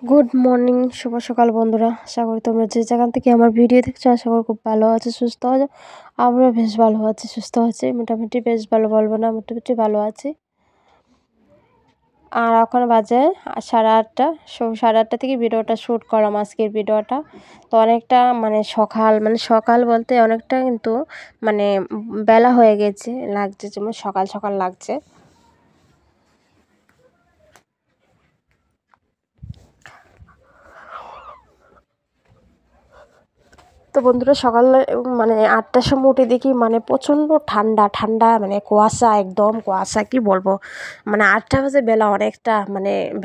Good morning, শুভ সকাল বন্ধুরা। আশা করি তোমরা যে যেখান থেকে আমার ভিডিও দেখছো আশা করি খুব ভালো আছে, সুস্থ আছে। আমরাও বেশ ভালো আছি, সুস্থ আছি, মোটামুটি বেশ ভালো বলবো না, মোটামুটি ভালো আছি। আর এখন বাজে 8:30। 8:30 থেকে ভিডিওটা শ্যুট করলাম, আজকের ভিডিওটা। তো অনেকটা সকাল বলতে অনেকটা কিন্তু বেলা হয়ে গেছে, লাগছে যেমন সকাল সকাল লাগছে। তো বন্ধুরা সকালে 8টার সময় উঠে দেখি প্রচণ্ড ঠান্ডা ঠান্ডা, কুয়াশা, একদম কুয়াশা, কি বলবো। 8টা বাজে, বেলা অনেকটা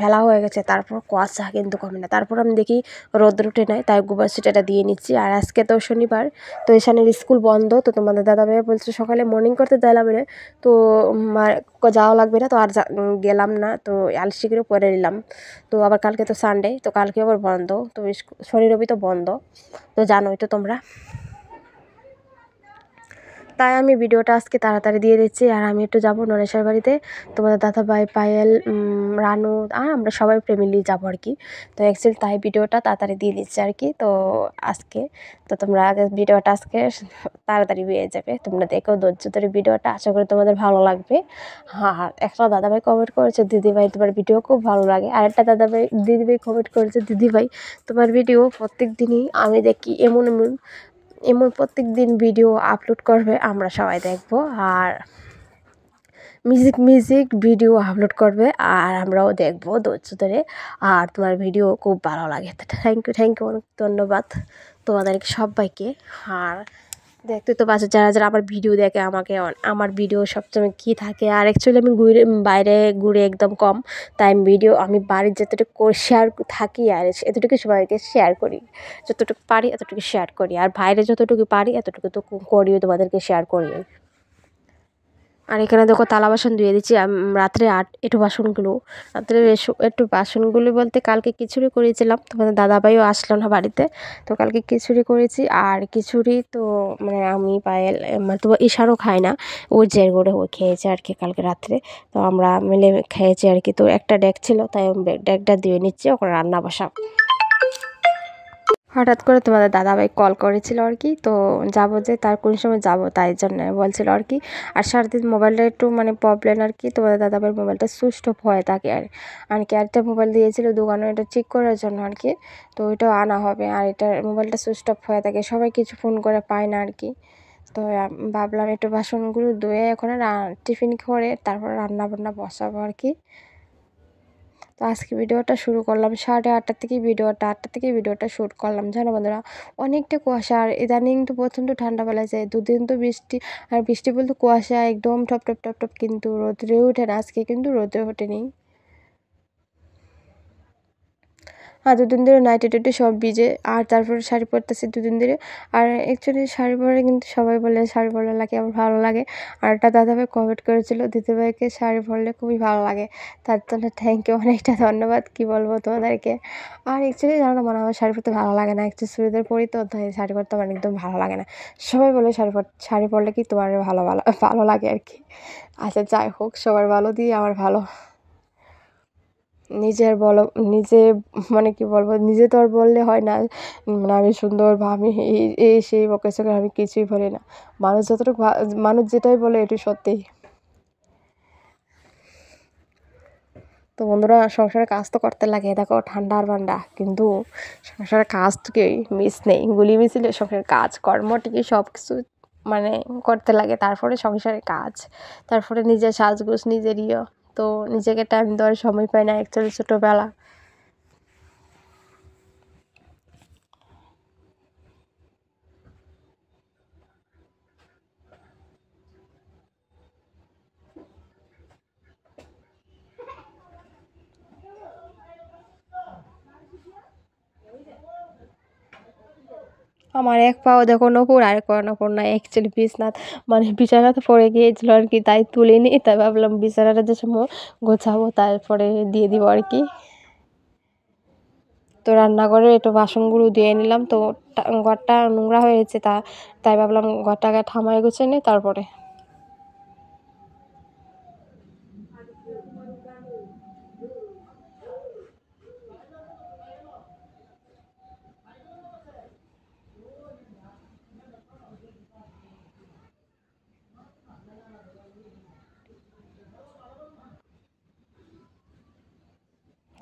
বেলা হয়ে গেছে, তারপর কুয়াশা কিন্তু কমে না। তারপর আমি দেখি রোদ্র উঠে নেয়, তাই গোবর সিটাটা দিয়ে নিচ্ছি। আর আজকে তো শনিবার, তো ঈশানের স্কুল বন্ধ। তো তোমাদের দাদাভাই বলছে সকালে মর্নিং করতে দিলাম বলে, তো যাওয়া লাগবে না, তো আর গেলাম না, তো আলসি করে পরে নিলাম। তো আবার কালকে তো সানডে, তো কালকে আবার বন্ধ, তো শনি রবি তো বন্ধ, তো জানোই তো তোমরা। তাই আমি ভিডিওটা আজকে তাড়াতাড়ি দিয়ে দিচ্ছি। আর আমি একটু যাবো নরেশের বাড়িতে, তোমাদের দাদাভাই, পায়েল, রানু আর আমরা সবাই ফ্যামিলি যাবো আর কি। তো অ্যাকচুয়ালি তাই ভিডিওটা তাড়াতাড়ি দিয়ে দিচ্ছি আর কি। তো আজকে তো তোমরা আগে ভিডিওটা আজকে তাড়াতাড়ি পেয়ে যাবে, তোমরা দেখো ধৈর্য ধরে ভিডিওটা, আশা করি তোমাদের ভালো লাগবে। আর একটা দাদাভাই কমেন্ট করেছে, দিদিভাই তোমার ভিডিও খুব ভালো লাগে। আর একটা দিদিভাই কমেন্ট করেছে, দিদিভাই তোমার ভিডিও প্রত্যেক দিনই আমি দেখি, এমন এমন এমন প্রত্যেক দিন ভিডিও আপলোড করবে, আমরা সবাই দেখব। আর মিউজিক ভিডিও আপলোড করবে, আর আমরাও দেখব ধৈর্য ধরে। আর তোমার ভিডিও খুব ভালো লাগে, তো থ্যাংক ইউ, অনেক ধন্যবাদ তোমাদেরকে সবাইকে। আর দেখতে তো পাচ্ছ যারা যারা আমার ভিডিও দেখে, আমার ভিডিও সবসময় কী থাকে। আর অ্যাকচুয়ালি আমি বাইরে ঘুরে একদম কম, তাই আমি বাড়ির যতটুকু শেয়ার থাকি, আর এতটুকু সবাইকে শেয়ার করি, যতটুকু পারি এতটুকু শেয়ার করি। আর বাইরে যতটুকু পারি এতটুকু তো করিও, তোমাদেরকে শেয়ার করি। আর এখানে দেখো থালা বাসন ধুয়ে দিচ্ছি রাত্রে। একটু বাসনগুলো বলতে কালকে খিচুড়ি করেছিলাম, তোমাদের দাদাভাইও আসলো না বাড়িতে, তো কালকে খিচুড়ি করেছি। আর খিচুড়ি তো আমি পায়েল, তো ঈশানও খায় না, ও জের করে ও খেয়েছে আর কি কালকে রাত্রে। তো আমরা মিলে খেয়েছি আর কি। তো একটা ডেক ছিল, তাই আমি ডেকটা ধুয়ে নিচ্ছি, ওখানে রান্না বসাবো। হঠাৎ করে তোমাদের দাদাভাই কল করেছিল আর কি, তো যাবো যে তার কোন সময় যাব তাই জন্য বলছিল আর কি। আর সারাদিন মোবাইলটা একটু প্রবলেম আর কি, তোমাদের দাদাভাইয়ের মোবাইলটা সুইচ অফ হয়ে থাকে। আর কি আরেকটা মোবাইল দিয়েছিল দোকানে, এটা ঠিক করার জন্য আর কি, তো ওইটাও আনা হবে। আর এটার মোবাইলটা সুইচ অফ হয়ে থাকে, সবাই কিছু ফোন করে পায় না আর কি। তো ভাবলাম একটু বাসনগুলো ধুয়ে এখন টিফিন করে তারপর রান্না বান্না বসাবো আর কি। তো আজকে ভিডিওটা শুরু করলাম 8:30 থেকে, ভিডিওটা শ্যুট করলাম। জানো বন্ধুরা, অনেকটা কুয়াশা। আর ইদানিং তো প্রচণ্ড ঠান্ডা বেলা যায়, দুদিন তো বৃষ্টি, আর বৃষ্টি বলতে কুয়াশা একদম টপ টপ টপ টপ, কিন্তু রোদ্রে ওঠে না। আজকে কিন্তু রোদ্রে ওঠেনি। আর দুদিন ধরে নাইটি টাইটি সব ভিজে, আর তারপরে শাড়ি পরতেছি দুদিন ধরে। আর অ্যাকচুয়ালি শাড়ি পরে কিন্তু সবাই বলে শাড়ি পরলে লাগে, আমার ভালো লাগে। আর একটা দাদাভাই কমেন্ট করেছিল, দিদিভাইকে শাড়ি পরলে খুবই ভালো লাগে, তার জন্য থ্যাংক ইউ, অনেকটা ধন্যবাদ, কি বলবো তোমাদেরকে। আর অ্যাকচুয়ালি জানো না, আমার শাড়ি পরতে ভালো লাগে না, একটু চুড়িদার পরি, তো তাই শাড়ি পরতে আমার একদম ভালো লাগে না। সবাই বলে শাড়ি পরলে কি তোমার ভালো ভালো ভালো লাগে আর কি। আচ্ছা যাই হোক, সবার ভালো দিয়ে আমার ভালো। নিজের বলো, নিজে কি বলবো, নিজে তো আর বললে হয় না। আমি সুন্দর বা আমি এই সেই বকেছে, আমি কিছুই বলি না। মানুষ যেটাই বলে এটি সত্যি। তো বন্ধুরা, সংসারের কাজ তো করতে লাগে, দেখো ঠান্ডা আর বান্ডা, কিন্তু সংসারের কাজ তো কেউই মিস নেই। গুলি মিছিলে সংসারের কাজ কর্ম ঠিকই সব কিছু করতে লাগে। তারপরে সংসারের কাজ, তারপরে নিজের সাজগোজ, নিজের তো নিজেকে টাইম দেওয়ার সময় পায় না অ্যাকচুয়ালি ছোটোবেলা। আমার এক পাও দেখো নপুর, আরেক পাও নপুর না, অ্যাকচুয়ালি বিছনাথ বিছানাতে পড়ে গিয়েছিল আর কি, তাই তুলিনি। তাই ভাবলাম বিছানাটা যে সময় গোছাবো তারপরে দিয়ে দিব আর কি। তো রান্নাঘরে একটু বাসনগুলো দিয়ে নিলাম, তো ঘরটা নোংরা হয়েছে, তাই ভাবলাম ঘরটাকে ঠামাই গুছিয়ে নিই তারপরে।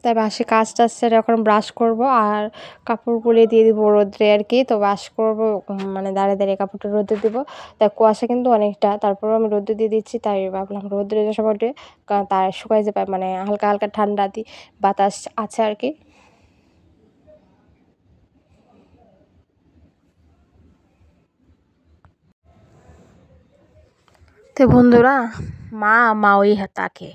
তাই বাসে কাজ টাজ সেরে এখন ব্রাশ করব আর কাপড়গুলি দিয়ে দিব রোদ্রে আর কি। তো ব্রাশ করব মানে দাঁড়িয়ে দাঁড়িয়ে কাপড়টা রোদ্রে দিব। তাই কুয়াশা কিন্তু অনেকটা, তারপরেও আমি রোদ্রে দিয়ে দিচ্ছি। তাই ভাবলাম রোদ্রে যে সময়টা তার শুকাই যাবে, মানে হালকা হালকা ঠান্ডা বাতাস আছে আর কি। তো বন্ধুরা, মা মাওই থাকে,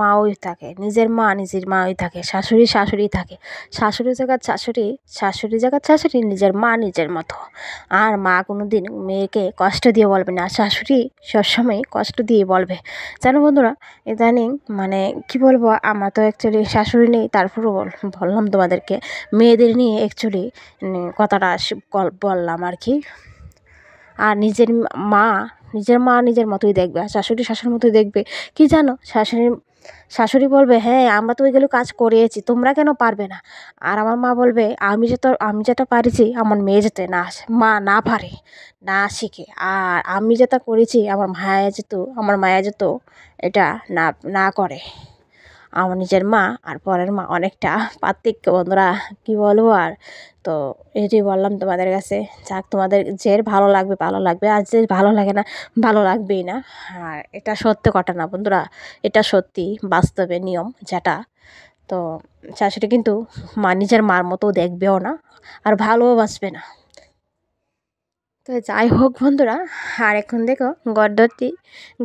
মাওই থাকে, নিজের মা নিজের মাওই থাকে, শাশুড়ি থাকে, শাশুড়ি জায়গার শাশুড়ি, শাশুড়ি জায়গার শাশুড়ি, নিজের মা নিজের মতো। আর মা কোনো দিন মেয়েকে কষ্ট দিয়ে বলবে না, শাশুড়ি সবসময় কষ্ট দিয়ে বলবে। জানো বন্ধুরা, ইদানিং মানে কি বলবো, আমার তো অ্যাকচুয়ালি শাশুড়ি নেই, তারপরেও বললাম তোমাদেরকে, মেয়েদের নিয়ে অ্যাকচুয়ালি কথাটা বললাম আর কি। আর মা মা নিজের মতোই দেখবে, আর শাশুড়ি শাশুড়ির মতোই দেখবে। কি জানো, শাশুড়ি বলবে, হ্যাঁ আমরা তো ওইগুলো কাজ করিয়েছি, তোমরা কেন পারবে না। আর আমার মা বলবে, আমি যেটা পারিছি আমার মেয়ে যাতে না পারে, না শিখে। আর আমি যেটা করেছি আমার মায়া যেত এটা না না করে। আমার নিজের মা আর পরের মা অনেকটা পার্থক্য বন্ধুরা, কি বলবো আর। তো এটাই বললাম তোমাদের কাছে, যাক তোমাদের যে ভালো লাগবে ভালো লাগবে, আর যে ভালো লাগে না ভালো লাগবেই না। আর এটা সত্য ঘটনা বন্ধুরা, এটা সত্যি বাস্তবে নিয়ম যেটা। তো শাশুড়ি কিন্তু নিজের মার মতো দেখবেও না, আর ভালোবাসবে না। তো যাই হোক বন্ধুরা, আর এখন দেখো গড়দরটি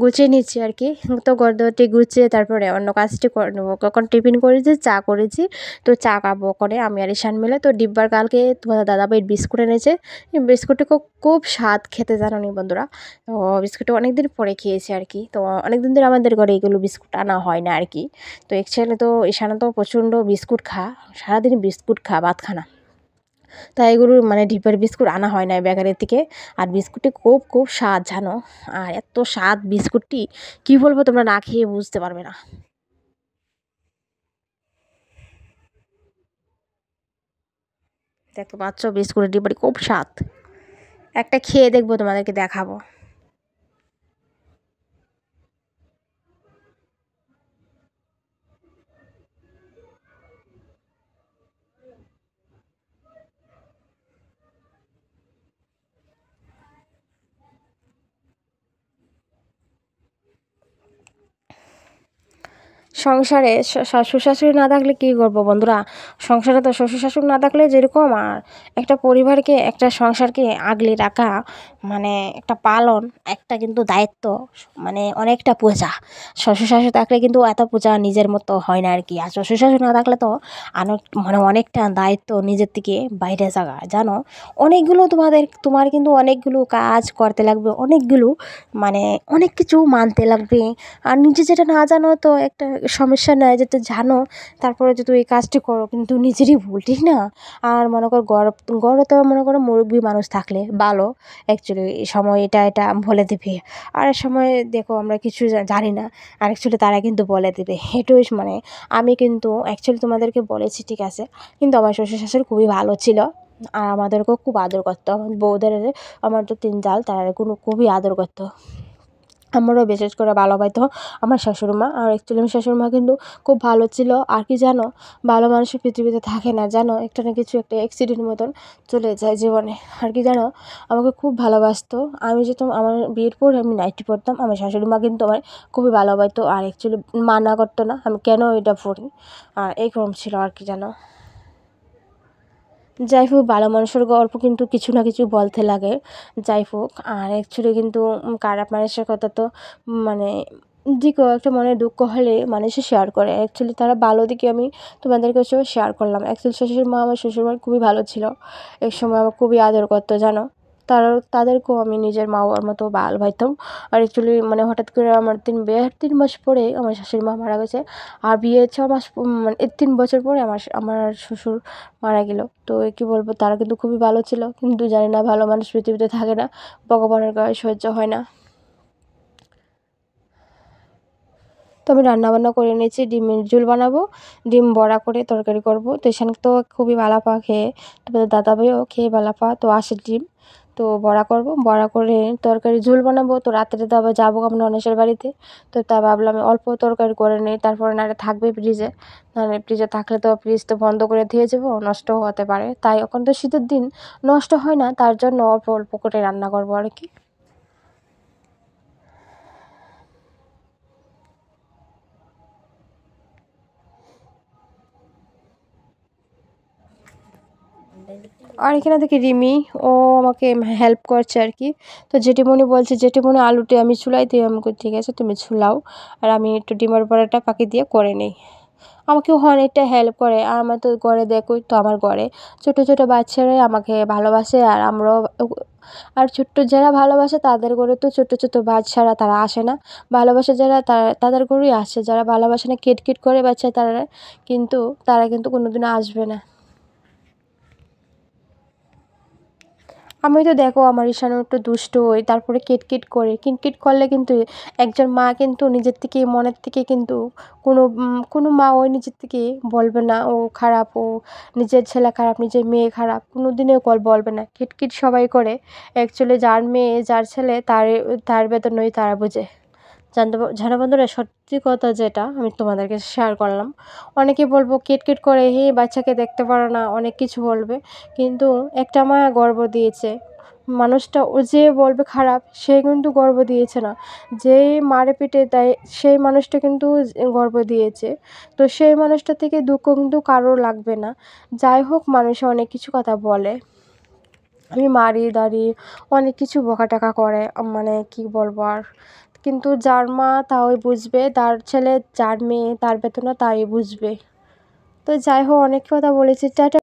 গুছিয়ে নিচ্ছি আর কি। তো গড়দরটি গুছিয়ে তারপরে অন্য কাজটি করে নেবো। কখন টিফিন করেছি, চা করেছি, তো চা খাবো করে আমি আর ঈশান মিলে। তো ডিব্বার কালকে তোমাদের দাদাভাই বিস্কুট এনেছে, এই বিস্কুটটি খুব খুব স্বাদ খেতে, জানো নি বন্ধুরা। তো বিস্কুটটা অনেক দিন পরে খেয়েছি আর কি। তো অনেক দিন ধরে আমাদের ঘরে এগুলো বিস্কুট আনা হয় না আর কি। তো একচুয়ালি তো ঈশান তো প্রচণ্ড বিস্কুট সারাদিন বিস্কুট ভাত খানা। তাই এগুলো মানে ডিপের বিস্কুট আনা হয় না বেকারির থেকে। আর বিস্কুটটি খুব খুব স্বাদ জানো। আর এত স্বাদ বিস্কুটটি, কী বলবো, তোমরা না খেয়ে বুঝতে পারবে না। দেখতে পাচ্ছ বিস্কুটের ডিব্বাটি খুব স্বাদ। একটা খেয়ে দেখবো, তোমাদেরকে দেখাবো। সংসারে শ্বশুর শাশুড়ি না থাকলে কী করবো বন্ধুরা। সংসারে তো শ্বশুর শাশুড়ি না থাকলে যেরকম, আর একটা পরিবারকে একটা সংসারকে আগলে রাখা মানে একটা পালন, একটা কিন্তু দায়িত্ব, মানে অনেকটা পূজা। শ্বশুর শাশুড়ি থাকলে কিন্তু এত পূজা নিজের মতো হয় না আর কি। আর শ্বশুর শাশুড়ি না থাকলে তো মানে অনেকটা দায়িত্ব নিজের থেকে বাইরে জায়গা, জানো। অনেকগুলো তোমার কিন্তু অনেকগুলো কাজ করতে লাগবে, অনেকগুলো মানে অনেক কিছু মানতে লাগবে। আর নিজে যেটা না জানো তো একটা সমস্যা নয়, যেটা জানো তারপরে যদি এই কাজটি করো কিন্তু নিজেরই ভুল, ঠিক না। আর মনে করো গড়ে তো মনে করো মুরব্বী মানুষ থাকলে ভালো, অ্যাকচুয়ালি এই সময় এটা বলে দেবে। আর এক সময় দেখো আমরা কিছু জানি না, আর অ্যাকচুয়ালি তারা কিন্তু বলে দেবে। এটাই মানে আমি কিন্তু অ্যাকচুয়ালি তোমাদেরকে বলেছি ঠিক আছে, কিন্তু আমার শ্বশুর শাশুড়ি খুবই ভালো ছিল। আর আমাদেরকেও খুব আদর করতো, আমার বউদের, আমার তো 3 জাল, তারা খুবই আদর করতো। আমারও বিশেষ করে ভালোবাসতো আমার শাশুড়িমা। আর অ্যাকচুয়ালি আমার শাশুড়িমা কিন্তু খুব ভালো ছিল। আর কি জানো, ভালো মানুষের পৃথিবীতে থাকে না, জানো। একটা না কিছু একটা অ্যাক্সিডেন্ট মতন চলে যায় জীবনে। আর কি জানো, আমাকে খুব ভালোবাসতো। আমি যেতাম আমার বিয়ের পর আমি নাইটি পরতাম, আমার শাশুড়িমা কিন্তু আমার খুবই ভালোবাসতো। আর অ্যাকচুয়ালি মানা করতো না আমি কেন এটা পরি। আর এইরকম ছিল আর কি জানো। যাই হোক, ভালো মানুষের গল্প কিন্তু কিছু না কিছু বলতে লাগে। যাই হোক, আর অ্যাকচুয়ালি কিন্তু খারাপ মানুষের কথা তো মানে দিকেও একটা মনে দুঃখ হলে মানুষে শেয়ার করে। অ্যাকচুয়ালি তারা ভালো দিকে আমি তোমাদের কাছেও শেয়ার করলাম। অ্যাকচুয়ালি শ্বশুরমা আমার শ্বশুরমা খুবই ভালো ছিল, এক সময় আমার খুবই আদর করতো জানো। তাদেরকেও আমি নিজের মা বাবার মতো ভালোবাসতাম। আর অ্যাকচুয়ালি মানে হঠাৎ করে আমার বিয়ের 3 মাস পরে আমার শাশুড়ি মা মারা গেছে। আর বিয়ের 6 মাস মানে 3 বছর পরে আমার শ্বশুর মারা গেল। তো কী বলবো, তারা কিন্তু খুবই ভালো ছিল, কিন্তু জানি না ভালো মানুষ পৃথিবীতে থাকে না, ভগবানের গায়ে সহ্য হয় না। তো আমি রান্নাবান্না করে নিয়েছি, ডিমের ঝোল বানাবো, ডিম বড়া করে তরকারি করব। তো এখানে তো খুবই ভালো পা খেয়ে, তারপরে দাদাভাইও খেয়ে ভালো পা, তো আসে ডিম। তো বড়া করব, বড়া করে তরকারি ঝোল বানাবো। তো রাত্রে তো আবার যাবো আমরা অনেশের বাড়িতে, তো তা ভাবলাম অল্প তরকারি করে নিই, তারপরে নাহলে থাকবে ফ্রিজে, নাহলে ফ্রিজে থাকলে তো ফ্রিজ তো বন্ধ করে দিয়ে যাবো, নষ্টও হতে পারে। তাই এখন তো শীতের দিন, নষ্ট হয় না, তার জন্য অল্প অল্প করে রান্না করবো আর কি। আর এখানে দেখি রিমি, ও আমাকে হেল্প করছে আর কি। তো জেঠিমণি বলছে, জেঠিমণি আলুটি আমি ছুলাই দিই, আমাকে ঠিক আছে তুমি ছুলাও, আর আমি একটু ডিমের বড়াটা পাকি দিয়ে করে নিই। আমাকেও অনেকটা হেল্প করে, আর আমার তো ঘরে দেখোই তো, আমার ঘরে ছোটো ছোটো বাচ্চারাই আমাকে ভালোবাসে, আর আমরাও, আর ছোট্ট যারা ভালোবাসে তাদের ঘরে তো ছোটো ছোটো বাচ্চারা তারা আসে না, ভালোবাসে যারা তাদের ঘরেই আসে, যারা ভালোবাসে না কিটকিট করে বাচ্চা তারা, কিন্তু তারা কিন্তু কোনোদিনও আসবে না। আমি তো দেখো আমার ঈশানও একটু দুষ্ট হই, তারপরে কিটকিট করে, কিটকিট করলে কিন্তু একজন মা কিন্তু নিজের থেকে মনের থেকে কিন্তু কোনো মা ওই নিজের থেকে বলবে না ও খারাপ, ও নিজের ছেলে খারাপ, নিজের মেয়ে খারাপ, কোনো দিনেও বলবে না। কিটকিট সবাই করে, অ্যাকচুয়ালি যার মেয়ে যার ছেলে তার বেদনাই তারা বোঝে। জানো বন্ধুরা, সত্যি কথা যেটা আমি তোমাদেরকে শেয়ার করলাম, অনেকে বলবো কিটকিট করে হে বাচ্চাকে দেখতে পারো না, অনেক কিছু বলবে, কিন্তু একটা মা গর্ভ দিয়েছে, মানুষটা ও যে বলবে খারাপ সে কিন্তু গর্ভ দিয়েছে না, যেই মারে পিটে দেয় সেই মানুষটা কিন্তু গর্ভ দিয়েছে। তো সেই মানুষটা থেকে দুঃখ কিন্তু কারোর লাগবে না। যাই হোক, মানুষে অনেক কিছু কথা বলে, আমি মারি দাঁড়ি, অনেক কিছু বকাটাকা করে, মানে কি বলবো আর, কিন্তু যার মা তাই বুঝবে, তার ছেলে যার মেয়ে তার বেদনা তাই বুঝবে। তো যাই হোক, অনেক কথা বলেছি, টাটা।